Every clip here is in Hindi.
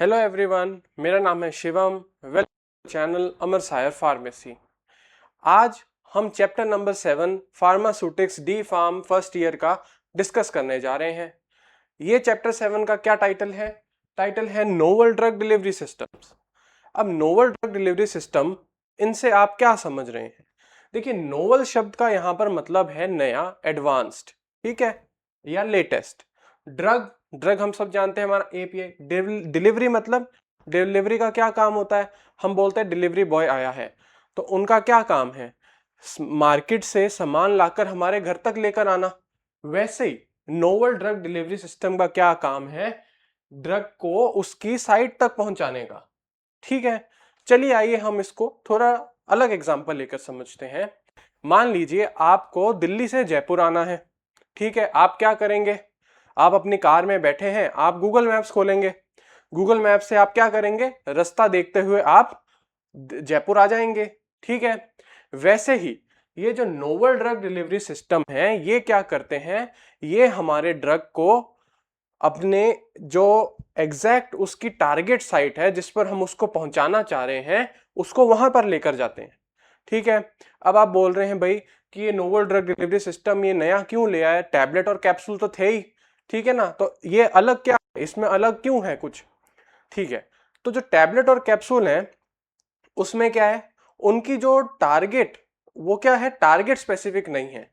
हेलो एवरीवन, मेरा नाम है Shivam. Welcome channel Amar Sayar pharmacy. आज हम chapter number 7 pharmaceutics D pharm first year का डिस्कस करने जा रहे हैं। ये चैप्टर 7 का क्या टाइटल है? टाइटल है नोवल ड्रग डिलीवरी सिस्टम्स। अब नोवल ड्रग डिलीवरी सिस्टम, इनसे आप क्या समझ रहे हैं? देखिए, नोवल शब्द का यहाँ पर मतलब है नया, एडवांस्ड, ठीक है, या लेटेस्ट। ड्रग ड्रग हम सब जानते हैं, हमारा एपीआई। डिलीवरी मतलब डिलीवरी का क्या काम होता है? हम बोलते हैं डिलीवरी बॉय आया है, तो उनका क्या काम है? मार्केट से सामान लाकर हमारे घर तक लेकर आना। वैसे ही नोवल ड्रग डिलीवरी सिस्टम का क्या काम है? ड्रग को उसकी साइट तक पहुंचाने का। ठीक है, चलिए आइए हम इसको थोड़ा अलग एग्जांपल लेकर समझते हैं। मान लीजिए आपको दिल्ली से जयपुर आना है। ठीक है, आप क्या करेंगे? आप अपनी कार में बैठे हैं, आप गूगल मैप्स खोलेंगे। गूगल मैप से आप क्या करेंगे? रास्ता देखते हुए आप जयपुर आ जाएंगे। ठीक है, वैसे ही ये जो नोवल ड्रग डिलीवरी सिस्टम है, ये क्या करते हैं? ये हमारे ड्रग को अपने जो एग्जैक्ट उसकी टारगेट साइट है जिस पर हम उसको पहुंचाना चाह रहे हैं, उसको वहां पर लेकर जाते हैं। ठीक है, अब आप बोल रहे हैं भाई कि ये नोवल ड्रग डिलीवरी सिस्टम ये नया क्यों ले आया? टैबलेट और कैप्सूल तो थे ही, ठीक है ना, तो ये अलग क्या है? इसमें अलग क्यों है कुछ? ठीक है, तो जो टैबलेट और कैप्सूल हैं उसमें क्या है? उनकी जो टारगेट, वो क्या है? टारगेट स्पेसिफिक नहीं है।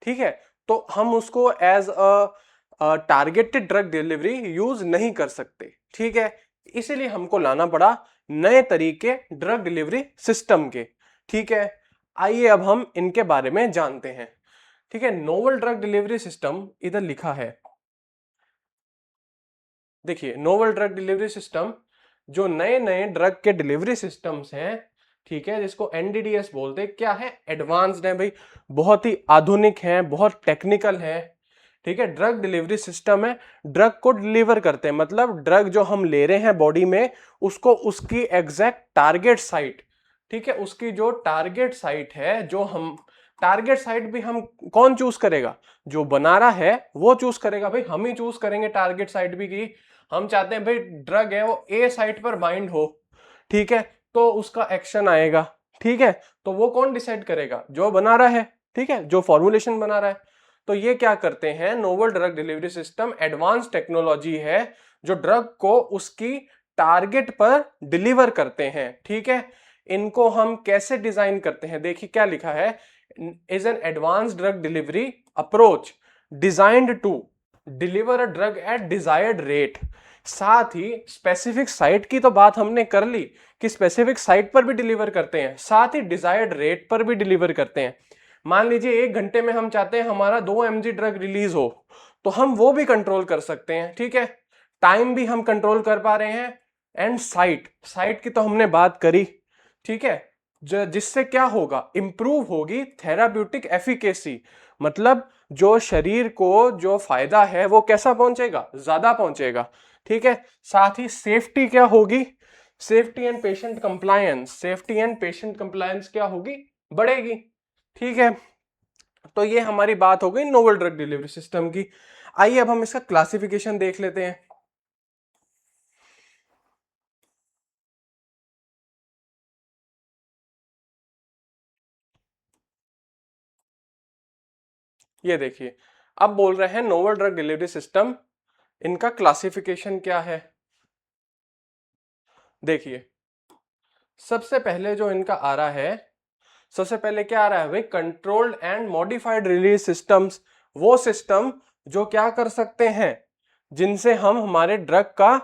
ठीक है, तो हम उसको as a targeted drug delivery use नहीं कर सकते। ठीक है, इसीलिए हमको लाना पड़ा नए तरीके ड्रग डिलीवरी सिस्टम के। ठीक है, आइए अब हम इनके बारे में जानते हैं। ठीक है, नोवल ड्रग डिलीवरी सिस्टम इधर लिखा है, देखिए नोवल ड्रग डिलीवरी सिस्टम, जो नए नए ड्रग के डिलीवरी सिस्टम्स हैं, ठीक है, जिसको एनडीडीएस बोलते हैं, क्या है? एडवांस्ड है भाई, बहुत ही आधुनिक है, बहुत टेक्निकल है। ठीक है, ड्रग डिलीवरी सिस्टम है, ड्रग को डिलीवर करते हैं, मतलब ड्रग जो हम ले रहे हैं बॉडी में, उसको उसकी एग्जैक्ट टारगेट साइट, ठीक है, उसकी जो टारगेट साइट है, जो हम टारगेट साइट भी हम कौन चूज करेगा? जो बना रहा है वो चूज करेगा भाई, हम ही चूज करेंगे टारगेट साइट भी की हम चाहते हैं भाई ड्रग है वो ए साइट पर बाइंड हो। ठीक है, तो उसका एक्शन आएगा। ठीक है, तो वो कौन डिसाइड करेगा? जो बना रहा है, ठीक है, जो फॉर्मुलेशन बना रहा है। तो ये क्या करते हैं? Novel drug delivery system advance technology है जो ड्रग को उसकी टारगेट पर डिलीवर करते हैं। ठीक है, इनको हम कैसे डिजाइन करते हैं? देखिए क्या लिखा है, is an advance drug delivery approach designed to deliver a drug at desired rate. साथ ही स्पेसिफिक साइट की तो बात हमने कर ली कि स्पेसिफिक साइट पर भी डिलीवर करते हैं, साथ ही डिजायर्ड रेट पर भी डिलीवर करते हैं। मान लीजिए 1 घंटे में हम चाहते हैं हमारा 2 mg ड्रग रिलीज हो, तो हम वो भी कंट्रोल कर सकते हैं। ठीक है, टाइम भी हम कंट्रोल कर पा रहे हैं, एंड साइट साइट की तो हमने बात करी। ठीक है, जिससे क्या होगा? इंप्रूव होगी थेराप्यूटिक एफिकेसी, मतलब जो शरीर को जो फायदा है वो कैसा पहुंचेगा? ज्यादा पहुंचेगा। ठीक है, साथ ही सेफ्टी क्या होगी? Safety and patient compliance, safety and patient compliance क्या होगी? बढ़ेगी। ठीक है, तो ये हमारी बात हो गई नोवल ड्रग डिलीवरी सिस्टम की। आइए अब हम इसका क्लासिफिकेशन देख लेते हैं। ये देखिए, अब बोल रहे हैं नोवल ड्रग डिलीवरी सिस्टम, इनका क्लासिफिकेशन क्या है? देखिए, सबसे पहले जो इनका आ रहा है, सबसे पहले क्या आ रहा है भाई? Controlled and modified release systems. वो सिस्टम जो क्या कर सकते हैं? जिनसे हम हमारे ड्रग का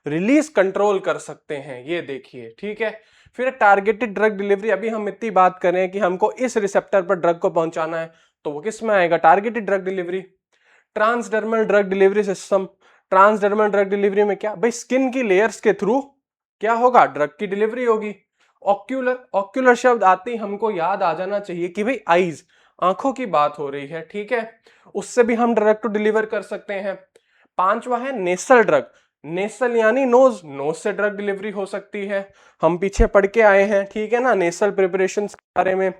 रिलीज कंट्रोल कर सकते हैं। ये देखिए, ठीक है। फिर टारगेटेड ड्रग डिलीवरी, अभी हम इतनी बात करें कि हमको इस रिसेप्टर पर ड्रग को पहुंचाना है, तो वो किस में आएगा? Targeted drug delivery. Transdermal drug delivery system, transdermal drug delivery में क्या भाई? स्किन की लेयर्स के थ्रू क्या होगा? ड्रग की डिलीवरी होगी। ऑक्यूलर, ऑक्यूलर शब्द आते ही हमको याद आ जाना चाहिए कि भाई आईज, आंखों की बात हो रही है। ठीक है, उससे भी हम ड्रग टू डिलीवर कर सकते हैं। पांचवा है नेसल ड्रग, नेसल यानी नोज, नोज से ड्रग डिलीवरी हो सकती है। हम पीछे पढ़ के आए हैं, ठीक है ना, नेसल प्रिपरेशन के बारे में,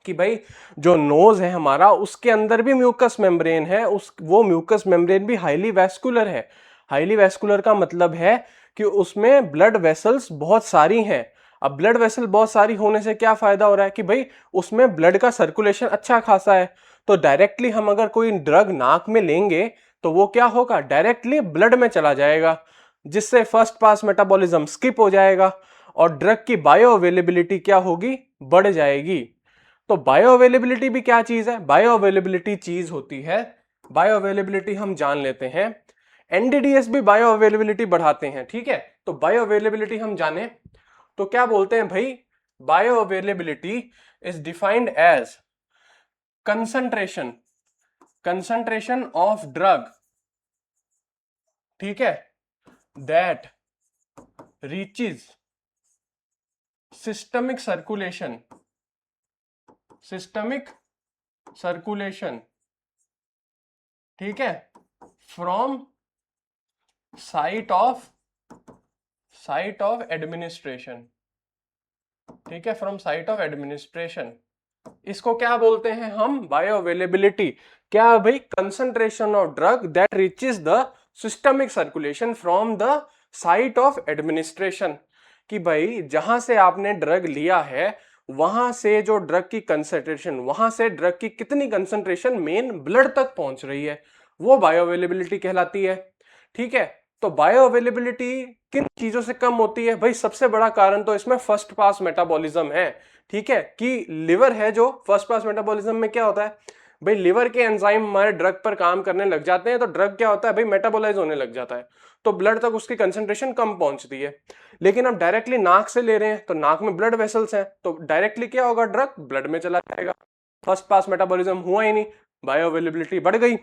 कि भाई जो नोज है हमारा, उसके अंदर भी म्यूकस मेम्ब्रेन है, उस वो म्यूकस मेम्ब्रेन भी हाईली वैस्कुलर है। हाईली वैस्कुलर का मतलब है कि उसमें ब्लड वेसल्स बहुत सारी हैं। अब ब्लड वेसल बहुत सारी होने से क्या फायदा हो रहा है कि भाई उसमें ब्लड का सर्कुलेशन अच्छा खासा है। तो डायरेक्टली हम अगर कोई ड्रग नाक में लेंगे तो वो क्या होगा, डायरेक्टली ब्लड में चला जाएगा, जिससे फर्स्ट पास मेटाबॉलिज्म स्किप हो जाएगा और ड्रग की बायो अवेलेबिलिटी क्या होगी, बढ़ जाएगी। तो बायो अवेलेबिलिटी भी क्या चीज है, बायो अवेलेबिलिटी चीज होती है, बायो अवेलेबिलिटी हम जान लेते हैं, एनडीडीएस भी बायो अवेलेबिलिटी बढ़ाते हैं। ठीक है, तो बायो अवेलेबिलिटी हम जाने तो क्या बोलते हैं भाई, bioavailability is defined as concentration, concentration of drug, ठीक है, that reaches systemic circulation, systemic circulation, ठीक है, फ्रॉम साइट ऑफ एडमिनिस्ट्रेशन, ठीक है, फ्रॉम साइट ऑफ एडमिनिस्ट्रेशन। इसको क्या बोलते हैं हम, बायो अवेलेबिलिटी। क्या भाई, concentration of drug that reaches the systemic circulation from the site of administration, कि भाई जहां से आपने ड्रग लिया है वहां से जो ड्रग की कंसंट्रेशन, वहां से ड्रग की कितनी कंसंट्रेशन मेन ब्लड तक पहुंच रही है, वो बायो अवेलेबिलिटी कहलाती है। ठीक है, तो बायो अवेलेबिलिटी किन चीजों से कम होती है भाई, सबसे बड़ा कारण तो इसमें फर्स्ट पास मेटाबॉलिज्म है। ठीक है, कि लिवर है जो फर्स्ट पास मेटाबॉलिज्म में क्या होता है भाई, लिवर के एंजाइम हमारे ड्रग पर काम करने लग जाते हैं तो ड्रग क्या होता है भाई, मेटाबोलाइज होने लग जाता है, तो ब्लड तक उसकी कंसंट्रेशन कम पहुंचती है। लेकिन अब डायरेक्टली नाक से ले रहे हैं तो नाक में ब्लड वेसल्स हैं, तो डायरेक्टली क्या होगा, ड्रग ब्लड में चला जाएगा, फर्स्ट पास मेटाबॉलिज्म हुआ ही नहीं, बायो अवेलेबिलिटी बढ़ गई।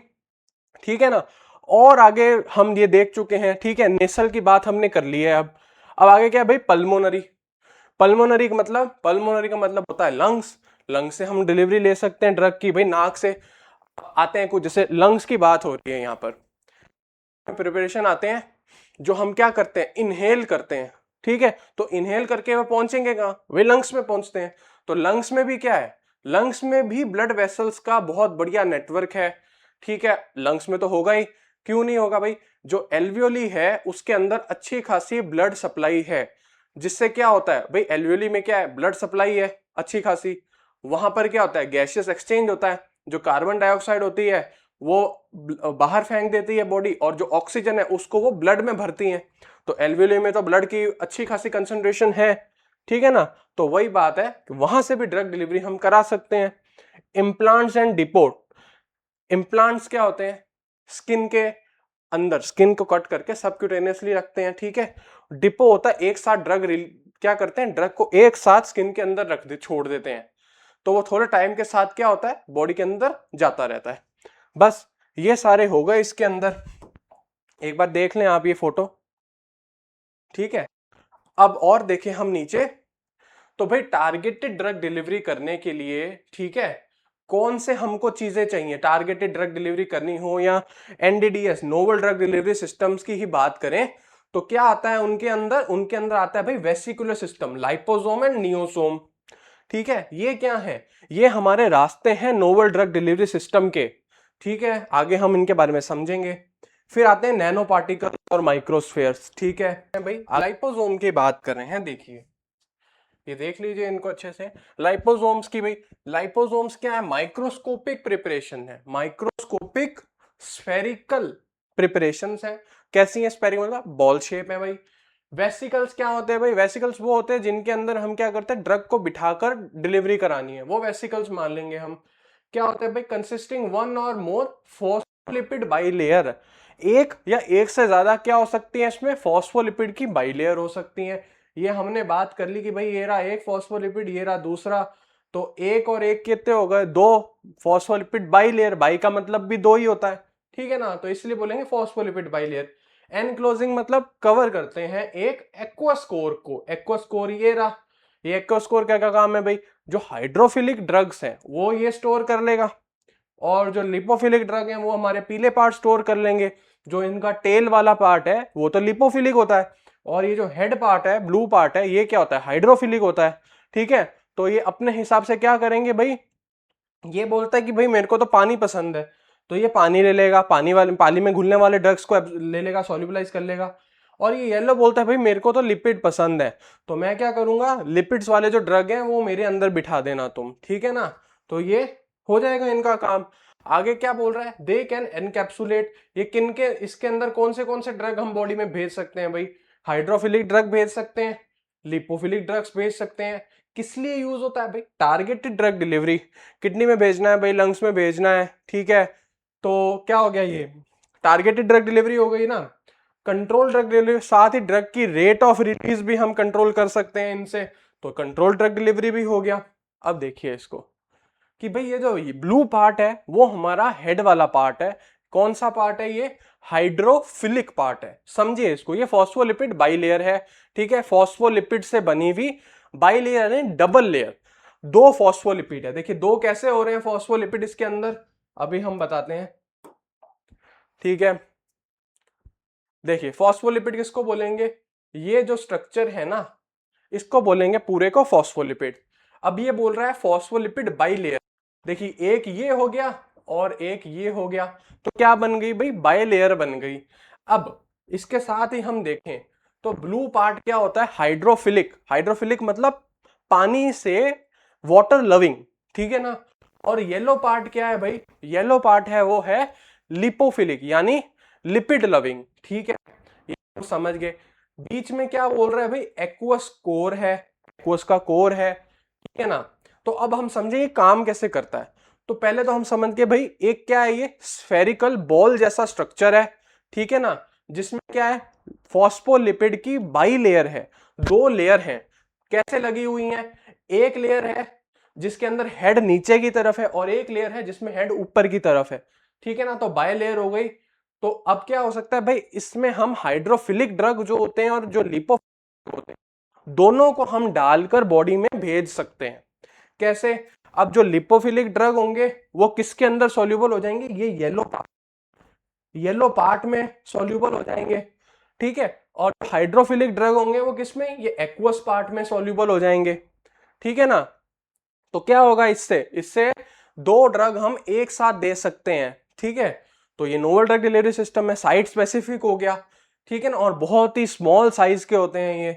ठीक है ना, और आगे हम ये देख चुके हैं। ठीक है, नेसल की बात हमने कर ली है। अब आगे क्या है भाई, पल्मोनरी। पल्मोनरी का मतलब, पल्मोनरी का मतलब होता है लंग्स। लंग्स से हम डिलीवरी ले सकते हैं ड्रग की, भाई नाक से आते हैं कुछ, जैसे लंग्स की बात हो रही है यहाँ पर, प्रिपरेशन आते हैं जो हम क्या करते हैं, इनहेल करते हैं। ठीक है, तो इनहेल करके वो पहुंचेंगे कहाँ, वे लंग्स में पहुंचते हैं। तो लंग्स में भी क्या है, लंग्स में भी ब्लड वेसल्स का बहुत बढ़िया नेटवर्क है। ठीक है, लंग्स में तो होगा ही, क्यों नहीं होगा भाई, जो एल्वियोली है उसके अंदर अच्छी खासी ब्लड सप्लाई है, जिससे क्या होता है भाई, एल्वियोली में क्या है, ब्लड सप्लाई है अच्छी खासी, वहां पर क्या होता है, गैसियस एक्सचेंज होता है, जो कार्बन डाइऑक्साइड होती है वो बाहर फेंक देती है बॉडी, और जो ऑक्सीजन है उसको वो ब्लड में भरती है। तो एल्वियोली में तो ब्लड की अच्छी खासी कंसंट्रेशन है। ठीक है ना, तो वही बात है कि वहां से भी ड्रग डिलीवरी हम करा सकते हैं। Implants and depot. इम्प्लांट्स क्या होते हैं, स्किन के अंदर, स्किन को कट करके सबक्यूटेनियसली रखते हैं। ठीक है, डिपो होता है एक साथ ड्रग, क्या करते हैं, ड्रग को एक साथ स्किन के अंदर रख दे, छोड़ देते हैं, तो वो थोड़े टाइम के साथ क्या होता है, बॉडी के अंदर जाता रहता है। बस ये सारे हो गए इसके अंदर। एक बार देख लें आप ये फोटो। ठीक है, अब और देखें हम नीचे, तो भाई टारगेटेड ड्रग डिलीवरी करने के लिए, ठीक है, कौन से हमको चीजें चाहिए, टारगेटेड ड्रग डिलीवरी करनी हो या NDDS, novel drug delivery systems की ही बात करें, तो क्या आता है उनके अंदर, उनके अंदर आता है भाई वेसिकुलर सिस्टम, लाइपोसोम एंड नियोसोम। ठीक है, ये क्या है, ये हमारे रास्ते हैं नोवल ड्रग डिलीवरी सिस्टम के। ठीक है, आगे हम इनके बारे में समझेंगे। फिर आते हैं नैनो पार्टिकल और माइक्रोस्फेयर्स। ठीक है भाई, लाइपोसोम की बात कर रहे हैं, देखिए ये देख लीजिए इनको अच्छे से, लाइपोसोम्स की। भाई लाइपोसोम्स क्या है, माइक्रोस्कोपिक प्रिपरेशन है, माइक्रोस्कोपिक स्फेरिकल प्रिपरेशंस है। कैसी है, स्फेरिकल मतलब बॉल शेप है भाई। वेसिकल्स क्या होते हैं भाई, वेसिकल्स वो होते हैं जिनके अंदर हम क्या करते हैं, ड्रग को बिठाकर डिलीवरी करानी है, वो वेसिकल्स मान लेंगे हम। क्या होते हैं भाई, कंसिस्टिंग वन और मोर फॉस्फोलिपिड बाइलेयर, एक या एक से ज्यादा क्या हो सकती है इसमें, फॉस्फोलिपिड की बाइलेयर हो सकती है। ये हमने बात कर ली कि भाई ये रहा एक फॉस्फोलिपिड, ये रहा दूसरा, तो एक और एक कितने हो गए, दो फॉस्फोलिपिड बाइलेयर, बाई का मतलब भी दो ही होता है। ठीक है ना, तो इसलिए बोलेंगे फॉस्फोलिपिड बाइलेयर। एनक्लोजिंग मतलब कवर करते हैं एक एक्वास्कोर को, एक्वास्कोर ये रहा, ये एक्वास्कोर क्या क्या काम है भाई, जो हाइड्रोफिलिक ड्रग्स हैं वो ये स्टोर कर लेगा, और जो लिपोफिलिक ड्रग है वो हमारे पीले पार्ट स्टोर कर लेंगे। जो इनका टेल वाला पार्ट है वो तो लिपोफिलिक होता है, और ये जो हेड पार्ट है, ब्लू पार्ट है, ये क्या होता है, हाइड्रोफिलिक होता है। ठीक है, तो ये अपने हिसाब से क्या करेंगे भाई, ये बोलता है कि भाई मेरे को तो पानी पसंद है, तो ये पानी ले लेगा, पानी में घुलने वाले ड्रग्स को ले लेगा, सॉल्युबलाइज कर लेगा। और ये येलो बोलता है भाई मेरे को तो लिपिड पसंद है, तो मैं क्या करूंगा, लिपिड्स वाले जो ड्रग हैं वो मेरे अंदर बिठा देना तुम, ठीक है ना। तो ये हो जाएगा इनका काम। आगे क्या बोल रहा है, दे कैन एनकैप्सुलेट, ये किन के, इसके अंदर कौन से ड्रग हम बॉडी में भेज सकते हैं भाई, हाइड्रोफिलिक ड्रग भेज सकते हैं, लिपोफिलिक ड्रग्स भेज सकते हैं। किस लिए यूज होता है भाई, टारगेटेड ड्रग डिलीवरी, किडनी में भेजना है भाई, लंग्स में भेजना है, ठीक है। तो क्या हो गया, ये टारगेटेड ड्रग डिलीवरी हो गई ना। कंट्रोल ड्रग डिलीवरी, साथ ही ड्रग की रेट ऑफ रिलीज भी हम कंट्रोल कर सकते हैं इनसे, तो कंट्रोल ड्रग डिलीवरी भी हो गया। अब देखिए इसको कि भाई ये जो ब्लू पार्ट है वो हमारा हेड वाला पार्ट है। कौन सा पार्ट है ये, हाइड्रोफिलिक पार्ट है, समझिए इसको। ये फॉस्फोलिपिड बाइलेयर है, ठीक है, फॉस्फोलिपिड से बनी हुई बाइलेयर है, डबल लेयर, दो फॉस्फोलिपिड है। देखिए दो कैसे हो रहे हैं फॉस्फोलिपिड इसके अंदर, अभी हम बताते हैं, ठीक है। देखिए फॉस्फोलिपिड किसको बोलेंगे, ये जो स्ट्रक्चर है ना इसको बोलेंगे पूरे को फॉस्फोलिपिड। अब ये बोल रहा है फॉस्फोलिपिड बाइलेयर, देखिए एक ये हो गया और एक ये हो गया, तो क्या बन गई भाई, बाइलेयर बन गई। अब इसके साथ ही हम देखें तो ब्लू पार्ट क्या होता है, हाइड्रोफिलिक, हाइड्रोफिलिक मतलब पानी से वाटर लविंग, ठीक है ना। और येलो पार्ट क्या है भाई, येलो पार्ट है वो है लिपोफिलिक यानी लिपिड लविंग, ठीक है, ये तो समझ गए। बीच में क्या बोल रहा है भाई, एक्वस कोर है, एक्वस का कोर है, ठीक है ना। तो अब हम समझे ये काम कैसे करता है। तो पहले तो हम समझ के भाई एक क्या है, ये स्फेरिकल बॉल जैसा स्ट्रक्चर है, ठीक है ना, जिसमें क्या है, फॉस्फोलिपिड की बाई लेयर है, दो लेयर है, कैसे लगी हुई है, एक लेयर है जिसके अंदर हेड नीचे की तरफ है और एक लेयर है जिसमें हेड ऊपर की तरफ है, ठीक है ना, तो बाई लेयर हो गई। तो अब क्या हो सकता है भाई, इसमें हम हाइड्रोफिलिक ड्रग जो होते हैं और जो लिपोफिलिक होते हैं दोनों को हम डालकर बॉडी में भेज सकते हैं। कैसे, अब जो लिपोफिलिक ड्रग होंगे वो किसके अंदर सॉल्यूबल हो जाएंगे, ये येलो पार्ट में सॉल्यूबल हो जाएंगे, ठीक है। और हाइड्रोफिलिक ड्रग होंगे वो किसमें, ये एक्वस पार्ट में सॉल्यूबल हो जाएंगे, ठीक है ना। तो क्या होगा इससे, इससे दो ड्रग हम एक साथ दे सकते हैं, ठीक है। तो ये नोवल ड्रग डिलीवरी सिस्टम है, साइट स्पेसिफिक हो गया, ठीक है ना, और बहुत ही स्मॉल साइज के होते हैं ये,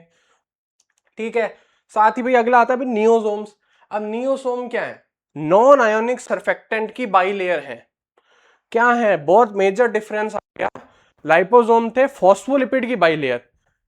ठीक है। साथ ही भाई अगला आता है भाई नियोसोम्स। अब नियोसोम क्या है, नॉन आयोनिक सर्फेक्टेंट की बाई लेयर है। क्या है, बहुत मेजर डिफरेंस आ गया, लाइपोसोम थे फॉस्फोलिपिड की बाई लेयर,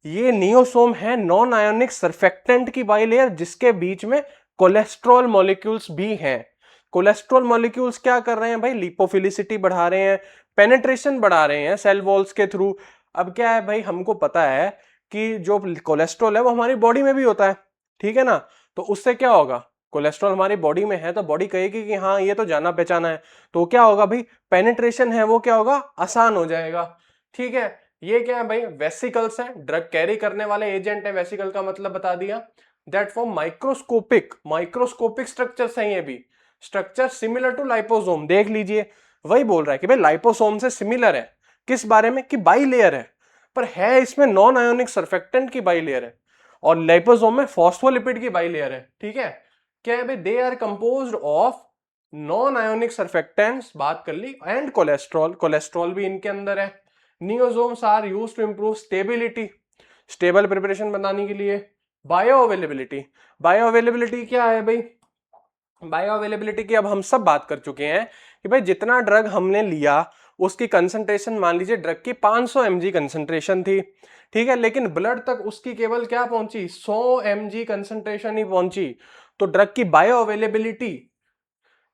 ये नियोसोम है नॉन आयोनिक सर्फेक्टेंट की बाई लेयर जिसके बीच में कोलेस्ट्रॉल मॉलिक्यूल्स भी हैं। कोलेस्ट्रॉल मॉलिक्यूल्स क्या कर रहे हैं भाई, लिपोफिलिसिटी बढ़ा रहे हैं, पेनिट्रेशन बढ़ा रहे हैं सेल वॉल्स के थ्रू। अब क्या है भाई, हमको पता है कि जो कोलेस्ट्रॉल है वो हमारी बॉडी में भी होता है, ठीक है ना। तो उससे क्या होगा, कोलेस्ट्रॉल हमारी बॉडी में है तो बॉडी कहेगी कि हाँ ये तो जाना पहचाना है, तो क्या होगा भाई, पेनिट्रेशन है वो क्या होगा, आसान हो जाएगा, ठीक है। ये क्या है भाई, वेसिकल्स है, ड्रग कैरी करने वाले एजेंट है, वेसिकल का मतलब बता दिया, दैट फॉर्म माइक्रोस्कोपिक स्ट्रक्चर्स हैं, ये भी स्ट्रक्चर सिमिलर टू लाइपोसोम। देख लीजिए वही बोल रहा है कि भाई लाइपोसोम से सिमिलर है, किस बारे में, कि बाई लेयर है, पर है इसमें नॉन आयोनिक सर्फेक्टेंट की बाई लेयर है, और लाइपोसोम में फॉस्फोलिपिड की बाई लेयर है, ठीक है। क्या है भाई, they are composed of non ionic surfactants, बात कर ली, एंड कोलेस्ट्रॉल भी इनके अंदर है। Niosomes are used to improve stability, stable preparation बनाने के लिए। बायो अवेलेबिलिटी क्या है भाई, बायो अवेलेबिलिटी की अब हम सब बात कर चुके हैं कि भाई जितना ड्रग हमने लिया उसकी कंसंट्रेशन, मान लीजिए ड्रग की 500 mg कंसंट्रेशन थी, ठीक है, लेकिन ब्लड तक उसकी केवल क्या पहुंची, 100 mg कंसंट्रेशन ही पहुंची। तो ड्रग की बायो अवेलेबिलिटी,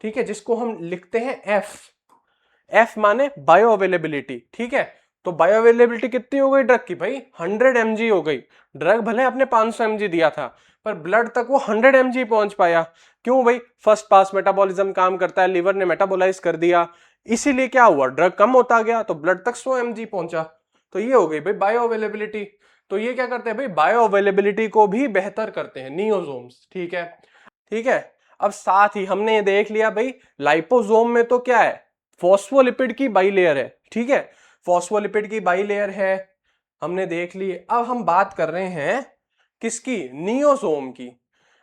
ठीक है, जिसको हम लिखते हैं एफ माने बायो अवेलेबिलिटी, ठीक है। तो बायो अवेलेबिलिटी कितनी हो गई ड्रग की भाई, 100 mg हो गई। ड्रग भले आपने 500 mg दिया था पर ब्लड तक वो 100 mg पहुंच पाया। क्यों भाई, फर्स्ट पास मेटाबॉलिज्म काम करता है, लिवर ने मेटाबोलाइज कर दिया, इसीलिए क्या हुआ, ड्रग कम होता गया तो ब्लड तक 100 mg पहुंचा। तो ये हो गई भाई बायो अवेलेबिलिटी। तो ये क्या करते हैं भाई, बायो अवेलेबिलिटी को भी बेहतर करते हैं नियोसोम्स, ठीक है, ठीक है। अब साथ ही हमने ये देख लिया भाई लाइपोसोम में तो क्या है, फॉस्फोलिपिड की बाई लेयर है, ठीक है, फॉस्फोलिपिड की बाई लेयर है, हमने देख ली। अब हम बात कर रहे हैं किसकी, नियोसोम की।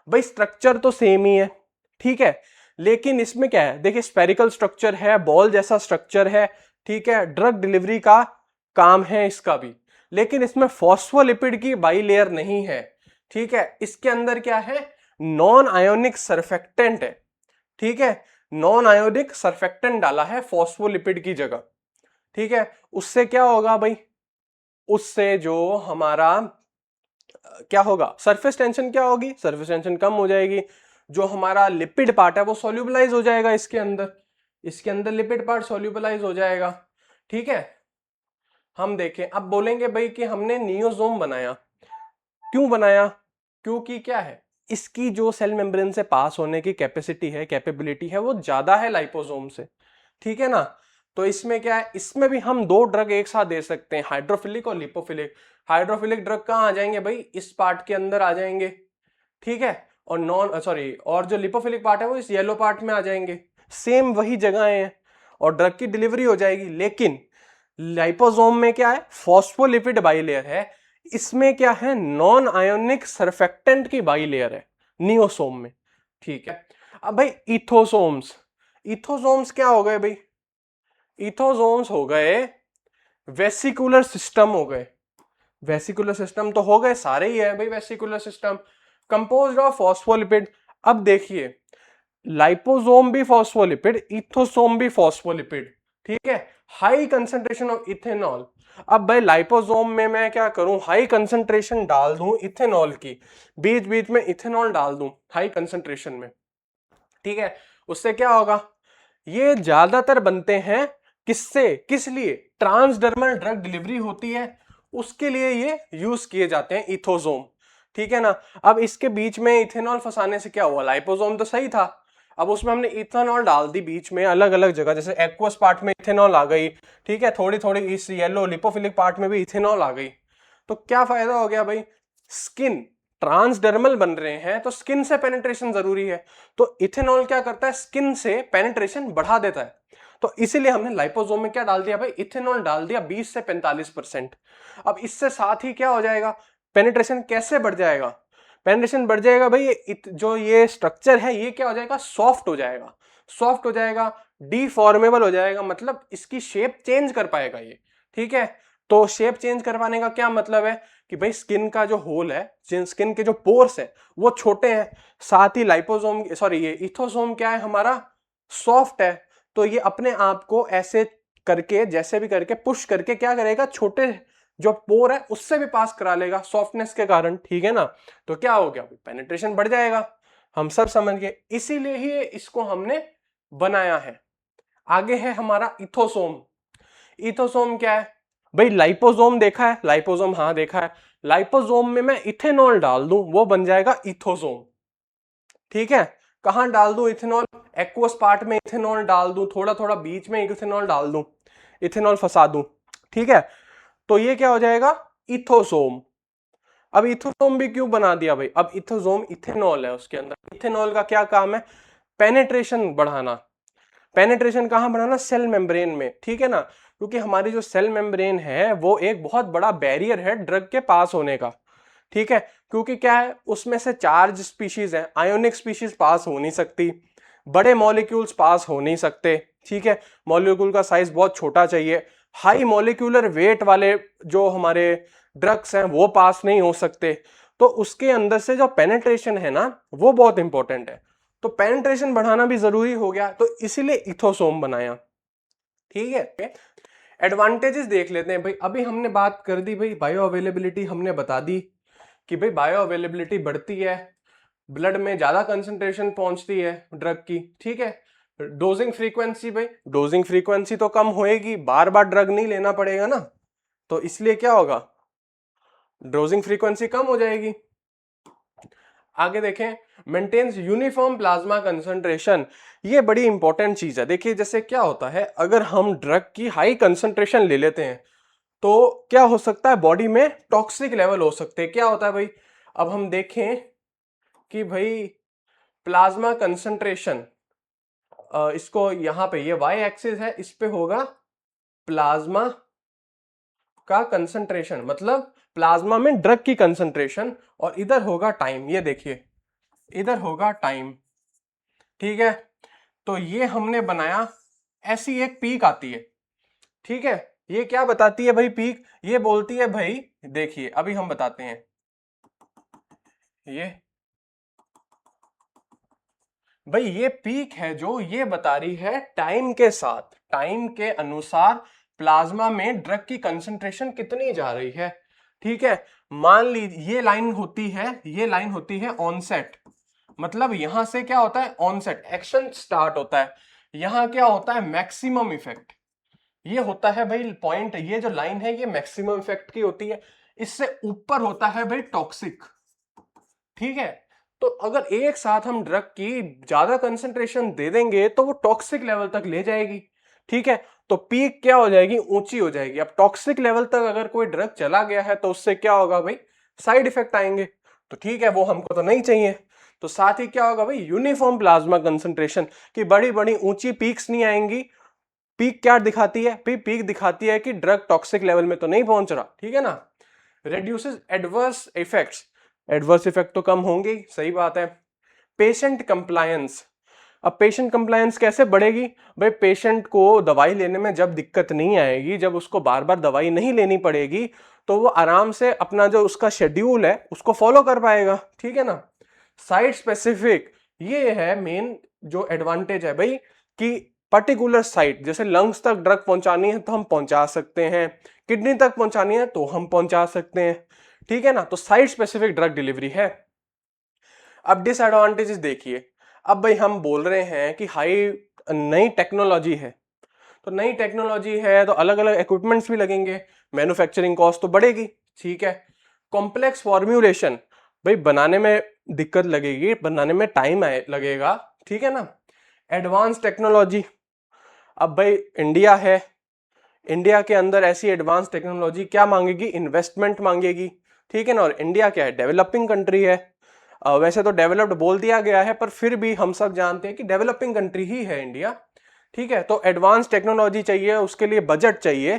भाई स्ट्रक्चर तो सेम ही है, ठीक है, लेकिन इसमें क्या है, देखिए स्फेरिकल स्ट्रक्चर है, बॉल जैसा स्ट्रक्चर है, ठीक है, ड्रग डिलीवरी का काम है इसका भी। लेकिन इसमें फॉस्फोलिपिड की बाइलेयर नहीं है, ठीक है। इसके अंदर क्या है, नॉन आयोनिक सरफेक्टेंट है, ठीक है, नॉन आयोनिक सरफेक्टेंट डाला है फॉस्फोलिपिड की जगह, ठीक है। उससे क्या होगा भाई, उससे जो हमारा क्या होगा, सरफेस टेंशन क्या होगी, सरफेस टेंशन कम हो जाएगी, जो हमारा लिपिड पार्ट है वो सोल्यूबलाइज हो जाएगा इसके अंदर, इसके अंदर लिपिड पार्ट सोल्यूबलाइज हो जाएगा, ठीक है। हम देखें, अब बोलेंगे भाई कि हमने नियोसोम बनाया, क्यों बनाया, क्योंकि क्या है, इसकी जो सेल मेम्ब्रेन से पास होने की कैपेसिटी है, कैपेबिलिटी है, वो ज्यादा है लाइपोसोम से, ठीक है ना। तो इसमें क्या है, इसमें भी हम दो ड्रग एक साथ दे सकते हैं, हाइड्रोफिलिक और लिपोफिलिक। हाइड्रोफिलिक ड्रग कहाँ आ जाएंगे भाई, इस पार्ट के अंदर आ जाएंगे, ठीक है, और और जो लिपोफिलिक पार्ट है वो इस येलो पार्ट में आ जाएंगे, सेम वही जगह है और ड्रग की डिलीवरी हो जाएगी। लेकिन लाइपोसोम में क्या है, फॉस्फोलिपिड बाइलेयर है, इसमें क्या है, नॉन आयोनिक सरफेक्टेंट की बाइलेयर है नियोसोम में, ठीक है। अब भाई इथोसोम्स, इथोसोम्स क्या हो गए भाई, इथोसोम्स हो गए वेसिकुलर सिस्टम हो गए, वेसिकुलर सिस्टम तो हो गए सारे ही है भाई, vesicular system composed of phospholipid. अब देखिए, लाइपोसोम भी फॉस्फोलिपिड, इथोसोम भी फॉस्फोलिपिड, ठीक है, हाई कंसंट्रेशन ऑफ इथेनॉल। अब भाई लाइपोसोम में मैं क्या करूं, हाई कंसंट्रेशन डाल दूं इथेनॉल की, बीच बीच में इथेनॉल डाल दूं हाई कंसंट्रेशन में, ठीक है। उससे क्या होगा, ये ज्यादातर बनते हैं किससे, किस लिए, ट्रांसडर्मल ड्रग डिलीवरी होती है उसके लिए ये यूज किए जाते हैं इथोसोम, ठीक है ना। अब इसके बीच में इथेनॉल फंसाने से क्या हुआ, लाइपोसोम तो सही था, अब उसमें हमने इथेनॉल डाल दी बीच में अलग अलग जगह, जैसे एक्वस पार्ट में इथेनॉल आ गई, ठीक है, थोड़ी थोड़ी इस येलो लिपोफिलिक पार्ट में भी इथेनॉल आ गई। तो क्या फायदा हो गया भाई, स्किन ट्रांसडर्मल बन रहे हैं तो स्किन से पेनिट्रेशन जरूरी है, तो इथेनॉल क्या करता है, स्किन से पेनिट्रेशन बढ़ा देता है। तो इसीलिए हमने लाइपोसोम में क्या डाल दिया भाई, इथेनॉल डाल दिया 20 से 45%। अब इससे साथ ही क्या हो जाएगा, पेनिट्रेशन कैसे बढ़ जाएगा, पेनिट्रेशन बढ़ जाएगा भाई, जो ये स्ट्रक्चर है ये क्या हो जाएगा, सॉफ्ट हो जाएगा, सॉफ्ट हो जाएगा, डिफॉर्मेबल हो जाएगा, मतलब इसकी शेप चेंज कर पाएगा ये, ठीक है। तो शेप चेंज करवाने का क्या मतलब है कि भाई स्किन का जो होल है, स्किन के जो पोर्स है वो छोटे हैं, साथ ही लाइपोसोम ये इथोसोम क्या है हमारा, सॉफ्ट है, तो ये अपने आप को ऐसे करके, जैसे भी करके पुश करके क्या करेगा, छोटे जो पोर है उससे भी पास करा लेगा सॉफ्टनेस के कारण, ठीक है ना। तो क्या हो गया, पेनिट्रेशन बढ़ जाएगा, हम सब समझ गए, इसीलिए ही इसको हमने बनाया है। आगे है हमारा इथोसोम। इथोसोम क्या है भाई, लाइपोसोम देखा है, लाइपोसोम हाँ देखा है, लाइपोसोम में मैं इथेनॉल डाल दूं वो बन जाएगा इथोसोम, ठीक है। कहां डाल दूं इथेनॉल, एक्वस पार्ट में इथेनॉल डाल दूं, थोड़ा थोड़ा बीच में इथेनॉल डाल दूं, इथेनॉल फंसा दूं, ठीक है। तो ये क्या हो जाएगा, इथोसोम। अब इथोसोम भी क्यों बना दिया भाई, अब इथोसोम इथेनॉल है उसके अंदर, इथेनॉल का क्या काम है, पेनेट्रेशन बढ़ाना, पेनेट्रेशन कहां बढ़ाना, सेल मेम्ब्रेन में, ठीक है ना, क्योंकि हमारी जो सेल मेम्ब्रेन है वो एक बहुत बड़ा बैरियर है ड्रग के पास होने का, ठीक है। क्योंकि क्या है, उसमें से चार्ज स्पीशीज है, आयोनिक स्पीशीज पास हो नहीं सकती, बड़े मॉलिक्यूल्स पास हो नहीं सकते, ठीक है, मॉलिक्यूल का साइज बहुत छोटा चाहिए, हाई मॉलिक्यूलर वेट वाले जो हमारे ड्रग्स हैं वो पास नहीं हो सकते, तो उसके अंदर से जो पेनेट्रेशन है ना वो बहुत इंपॉर्टेंट है, तो पेनिट्रेशन बढ़ाना भी जरूरी हो गया, तो इसीलिए इथोसोम बनाया, ठीक है। एडवांटेजेस देख लेते हैं भाई, अभी हमने बात कर दी भाई, बायो अवेलेबिलिटी हमने बता दी कि भाई बायो अवेलेबिलिटी बढ़ती है, ब्लड में ज्यादा कंसंट्रेशन पहुंचती है ड्रग की, ठीक है। डोजिंग फ्रीक्वेंसी भाई, डोजिंग फ्रीक्वेंसी तो कम होएगी, बार बार ड्रग नहीं लेना पड़ेगा ना, तो इसलिए क्या होगा, डोजिंग फ्रीक्वेंसी कम हो जाएगी। आगे देखें, मेंटेन्स यूनिफॉर्म प्लाज्मा कंसंट्रेशन, ये बड़ी इंपॉर्टेंट चीज है। देखिए जैसे क्या होता है, अगर हम ड्रग की हाई कंसंट्रेशन ले लेते हैं तो क्या हो सकता है, बॉडी में टॉक्सिक लेवल हो सकते हैं। क्या होता है भाई, अब हम देखें कि भाई प्लाज्मा कंसंट्रेशन, इसको यहां पे ये वाई एक्सिस है, इस पे होगा प्लाज्मा का कंसंट्रेशन, मतलब प्लाज्मा में ड्रग की कंसंट्रेशन, और इधर होगा टाइम, ये देखिए इधर होगा टाइम, ठीक है। तो ये हमने बनाया, ऐसी एक पीक आती है, ठीक है, ये क्या बताती है भाई पीक? ये बोलती है भाई, देखिए अभी हम बताते हैं, ये भाई ये पीक है जो ये बता रही है टाइम के साथ, टाइम के अनुसार प्लाज्मा में ड्रग की कंसंट्रेशन कितनी जा रही है। ठीक है, मान लीजिए ये लाइन होती है, ये लाइन होती है ऑनसेट, मतलब यहां से क्या होता है, ऑनसेट एक्शन स्टार्ट होता है, यहां क्या होता है, मैक्सिमम इफेक्ट। ये होता है भाई पॉइंट, ये जो लाइन है ये मैक्सिमम इफेक्ट की होती है, इससे ऊपर होता है भाई टॉक्सिक। ठीक है, तो अगर एक साथ हम ड्रग की ज्यादा कंसंट्रेशन दे देंगे तो वो टॉक्सिक लेवल तक ले जाएगी। ठीक है, तो पीक क्या हो जाएगी, ऊंची हो जाएगी। अब टॉक्सिक लेवल तक अगर कोई ड्रग चला गया है तो उससे क्या होगा भाई, साइड इफेक्ट आएंगे। तो ठीक है, वो हमको तो नहीं चाहिए। तो साथ ही क्या होगा भाई, यूनिफॉर्म प्लाज्मा कंसंट्रेशन की बड़ी बड़ी ऊंची पीक्स नहीं आएंगी। पीक क्या दिखाती है, पीक दिखाती है कि ड्रग टॉक्सिक लेवल में तो नहीं पहुंच रहा। ठीक है ना। Reduces adverse effects, adverse effect तो कम होंगे, सही बात है। पेशेंट कंप्लायंस, अब पेशेंट कंप्लायंस कैसे बढ़ेगी भाई, पेशेंट को दवाई लेने में जब दिक्कत नहीं आएगी, जब उसको बार बार दवाई नहीं लेनी पड़ेगी, तो वो आराम से अपना जो उसका शेड्यूल है उसको फॉलो कर पाएगा। ठीक है ना। साइट स्पेसिफिक, ये है मेन जो एडवांटेज है भाई, कि पर्टिकुलर साइट, जैसे लंग्स तक ड्रग पहुंचानी है तो हम पहुंचा सकते हैं, किडनी तक पहुंचानी है तो हम पहुंचा सकते हैं। ठीक है ना, तो साइट स्पेसिफिक ड्रग डिलीवरी है। अब डिसएडवांटेजेस देखिए, अब भाई हम बोल रहे हैं कि हाई नई टेक्नोलॉजी है, तो नई टेक्नोलॉजी है तो अलग अलग इक्विपमेंट्स भी लगेंगे, मैन्युफैक्चरिंग कॉस्ट तो बढ़ेगी। ठीक है, कॉम्प्लेक्स फॉर्म्यूलेशन, भाई बनाने में दिक्कत लगेगी, बनाने में टाइम लगेगा। ठीक है ना। एडवांस टेक्नोलॉजी, अब भाई इंडिया है, इंडिया के अंदर ऐसी एडवांस टेक्नोलॉजी क्या मांगेगी, इन्वेस्टमेंट मांगेगी। ठीक है ना, और इंडिया क्या है, डेवलपिंग कंट्री है। वैसे तो डेवलप्ड बोल दिया गया है, पर फिर भी हम सब जानते हैं कि डेवलपिंग कंट्री ही है इंडिया। ठीक है, तो एडवांस टेक्नोलॉजी चाहिए, उसके लिए बजट चाहिए।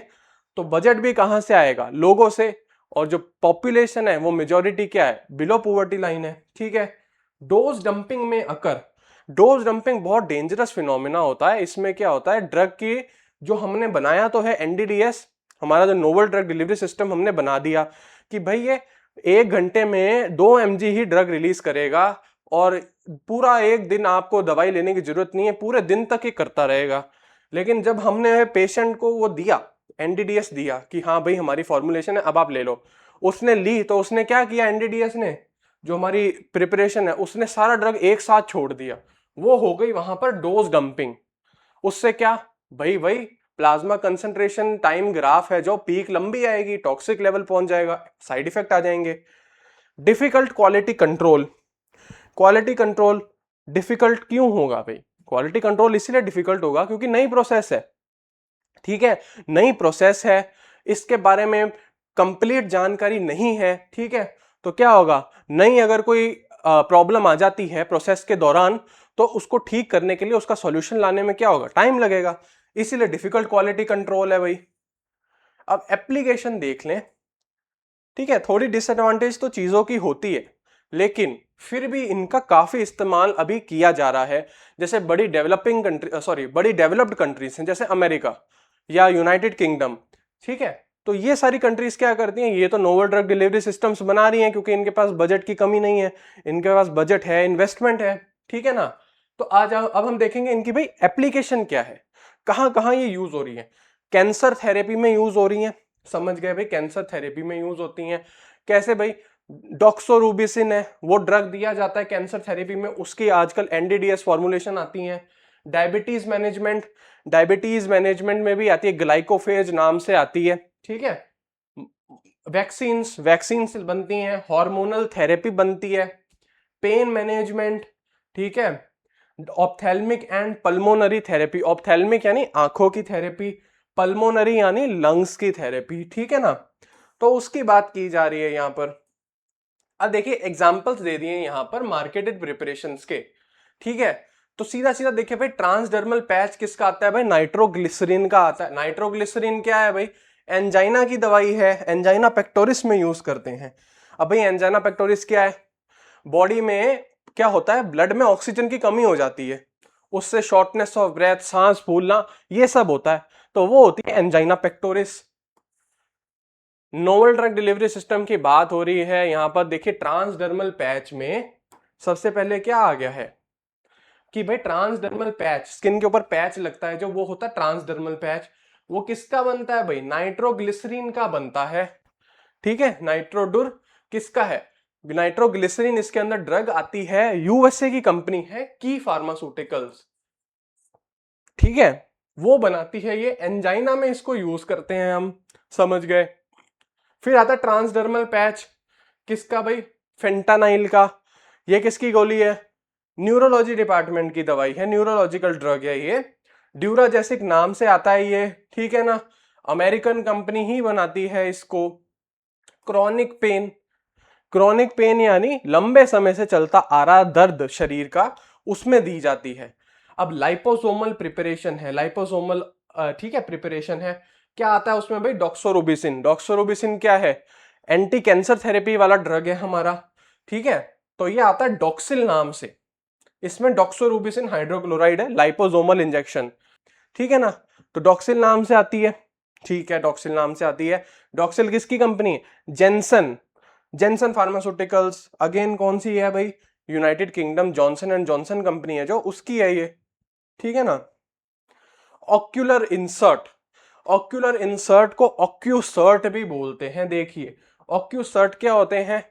तो बजट भी कहां से आएगा, लोगों से, और जो पॉपुलेशन है वो मेजोरिटी क्या है, बिलो पॉवर्टी लाइन है। ठीक है, डोज डंपिंग में अकर, डोज डंपिंग बहुत डेंजरस फिनोमिना होता है। इसमें क्या होता है, ड्रग की जो हमने बनाया तो है एनडीडीएस, हमारा जो नोवल ड्रग डिलीवरी सिस्टम हमने बना दिया कि भाई ये 1 घंटे में 2 mg ही ड्रग रिलीज करेगा, और पूरा एक दिन आपको दवाई लेने की जरूरत नहीं है, पूरे दिन तक ही करता रहेगा। लेकिन जब हमने पेशेंट को वो दिया, एनडीडीएस दिया कि हाँ भाई हमारी फॉर्मुलेशन है अब आप ले लो, उसने ली तो उसने क्या किया, एनडीडीएस ने जो हमारी प्रिपरेशन है उसने सारा ड्रग एक साथ छोड़ दिया, वो हो गई वहां पर डोज डंपिंग। उससे क्या भाई, वही प्लाज्मा कंसंट्रेशन टाइम ग्राफ है, जो पीक लंबी आएगी, टॉक्सिक लेवल पहुंच जाएगा, साइड इफेक्ट आ जाएंगे। Difficult quality control, quality control difficult क्यों होगा भाई, क्वालिटी कंट्रोल इसलिए डिफिकल्ट होगा क्योंकि नई प्रोसेस है। ठीक है, नई प्रोसेस है, इसके बारे में कंप्लीट जानकारी नहीं है। ठीक है, तो क्या होगा, नई अगर कोई प्रॉब्लम आ जाती है प्रोसेस के दौरान, तो उसको ठीक करने के लिए उसका सॉल्यूशन लाने में क्या होगा, टाइम लगेगा, इसीलिए डिफिकल्ट क्वालिटी कंट्रोल है भाई। अब एप्लीकेशन देख लें। ठीक है, थोड़ी डिसएडवांटेज तो चीजों की होती है, लेकिन फिर भी इनका काफी इस्तेमाल अभी किया जा रहा है। जैसे बड़ी डेवलपिंग कंट्री, सॉरी बड़ी डेवलप्ड कंट्रीज हैं, जैसे अमेरिका या यूनाइटेड किंगडम। ठीक है, तो ये सारी कंट्रीज क्या करती हैं, ये तो नोवल ड्रग डिलीवरी सिस्टम्स बना रही हैं क्योंकि इनके पास बजट की कमी नहीं है, इनके पास बजट है, इन्वेस्टमेंट है। ठीक है ना। तो आज अब हम देखेंगे इनकी भाई एप्लीकेशन क्या है, कहां कहां ये यूज हो रही है। कैंसर थेरेपी में यूज हो रही है, समझ गए भाई, कैंसर थेरेपी में यूज होती हैं। कैसे भाई, डॉक्सोरूबिसिन है, वो ड्रग दिया जाता है कैंसर थेरेपी में, उसकी आजकल एनडीडीएस फॉर्मुलेशन आती है। डायबिटीज मैनेजमेंट, डायबिटीज मैनेजमेंट में भी आती है, ग्लाइकोफेज नाम से आती है। ठीक है, वैक्सीन्स, वैक्सीन्स बनती हैं, हार्मोनल थेरेपी बनती है, पेन मैनेजमेंट। ठीक है, ophthalmic and pulmonary therapy, ophthalmic यानी आंखों की थेरेपी, पल्मोनरी यानी लंग्स की थेरेपी। ठीक है ना, तो उसकी बात की जा रही है यहां पर। अब देखिए एग्जांपल्स दे दिए यहां पर मार्केटेड प्रिपरेशंस के। ठीक है, तो सीधा सीधा देखिए भाई, ट्रांसडर्मल पैच किसका आता है भाई, नाइट्रोग्लिसरीन का आता है। नाइट्रोग्लिसरीन क्या है भाई, एंजाइना की दवाई है, एंजाइना पेक्टोरिस में यूज करते हैं। अब भाई एंजाइना पेक्टोरिस क्या है, बॉडी में क्या होता है, ब्लड में ऑक्सीजन की कमी हो जाती है, उससे शॉर्टनेस ऑफ ब्रेथ, सांस फूलना, ये सब होता है। तो वो होती है angina pectoris. Novel drug delivery system की बात हो रही है। यहां पर देखिए ट्रांसडर्मल पैच में सबसे पहले क्या आ गया है कि भाई ट्रांसडर्मल पैच, स्किन के ऊपर पैच लगता है जो, वो होता है ट्रांसडर्मल पैच। वो किसका बनता है भाई? नाइट्रोग्लिसरीन का बनता है। ठीक है, नाइट्रोडुर किसका है? नाइट्रोग्लिसरीन। इसके अंदर ड्रग आती है, यूएसए की कंपनी है की फार्मास्यूटिकल्स। ठीक है, वो बनाती है ये, एंजाइना में इसको यूज करते हैं हम, समझ गए। फिर आता है ट्रांसडर्मल पैच, किसका भाई? फेंटानाइल का। ये किसकी गोली है? न्यूरोलॉजी डिपार्टमेंट की दवाई है, न्यूरोलॉजिकल ड्रग है ये। ड्यूराजेसिक नाम से आता है ये, ठीक है ना। अमेरिकन कंपनी ही बनाती है इसको। क्रॉनिक पेन, क्रॉनिक पेन यानी लंबे समय से चलता आ रहा दर्द शरीर का, उसमें दी जाती है। अब लाइपोसोमल प्रिपरेशन है, लाइपोसोमल ठीक है प्रिपरेशन है। क्या आता है उसमें भाई? डॉक्सोरोबिसिन। डॉक्सोरोबिसिन क्या है? एंटी कैंसर थेरेपी वाला ड्रग है हमारा। ठीक है, तो ये आता है डॉक्सिल नाम से। इसमें डॉक्सोरोबिसिन हाइड्रोक्लोराइड है, लाइपोसोमल इंजेक्शन। ठीक है ना, तो डॉक्सिल नाम से आती है। ठीक है, डॉक्सिल नाम से आती है। डॉक्सिल किसकी कंपनी है? Jensen, Jensen pharmaceuticals. अगेन कौन सी है भाई? United kingdom, Johnson and Johnson company है जो, उसकी है ये। ठीक है ना। ऑक्यूलर इंसर्ट, ऑक्यूलर इंसर्ट को ऑक्यूसर्ट भी बोलते हैं। देखिए ऑक्यूसर्ट क्या होते हैं?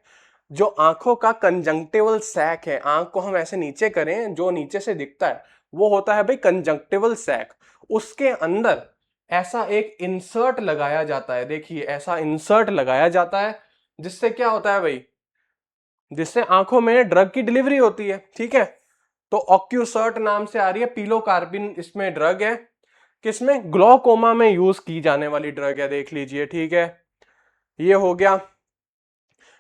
जो आंखों का कंजंक्टिवल सैक है, आंख को हम ऐसे नीचे करें, जो नीचे से दिखता है वो होता है भाई कंजंक्टिवल सैक। उसके अंदर ऐसा एक इंसर्ट लगाया जाता है। देखिए ऐसा इंसर्ट लगाया जाता है, जिससे क्या होता है भाई? जिससे आंखों में ड्रग की डिलीवरी होती है। ठीक है, तो ऑक्यूसर्ट नाम से आ रही है। पिलोकार्बिन इसमें ड्रग है, किसमें? ग्लोकोमा में यूज की जाने वाली ड्रग है, देख लीजिए। ठीक है, ये हो गया।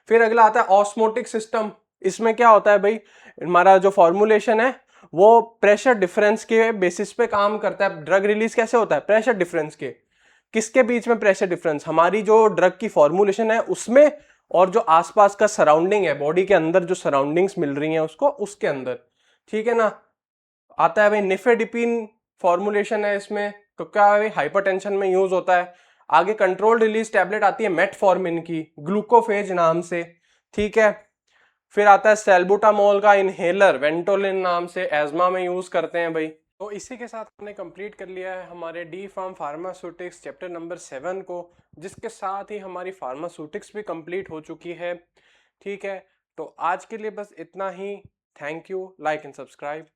फिर अगला आता है ऑस्मोटिक सिस्टम। इसमें क्या होता है भाई? हमारा जो फॉर्मुलेशन है वो प्रेशर डिफरेंस के बेसिस पे काम करता है। ड्रग रिलीज कैसे होता है? प्रेशर डिफरेंस के। किसके बीच में प्रेशर डिफरेंस? हमारी जो ड्रग की फॉर्मुलेशन है उसमें, और जो आसपास का सराउंडिंग है, बॉडी के अंदर जो सराउंडिंग्स मिल रही हैं उसको, उसके अंदर। ठीक है ना। आता है भाई निफेडिपिन, फॉर्मुलेशन है इसमें, तो क्या है भाई? हाइपरटेंशन में यूज होता है। आगे कंट्रोल रिलीज टैबलेट आती है मेटफॉर्मिन की, ग्लूकोफेज नाम से। ठीक है, फिर आता है सैल्बुटामोल का इनहेलर, वेंटोलिन नाम से, एज्मा में यूज करते हैं भाई। तो इसी के साथ हमने कंप्लीट कर लिया है हमारे D pharm pharmaceutics chapter number 7 को, जिसके साथ ही हमारी फार्मास्यूटिक्स भी कंप्लीट हो चुकी है। ठीक है, तो आज के लिए बस इतना ही। Thank you, like and subscribe.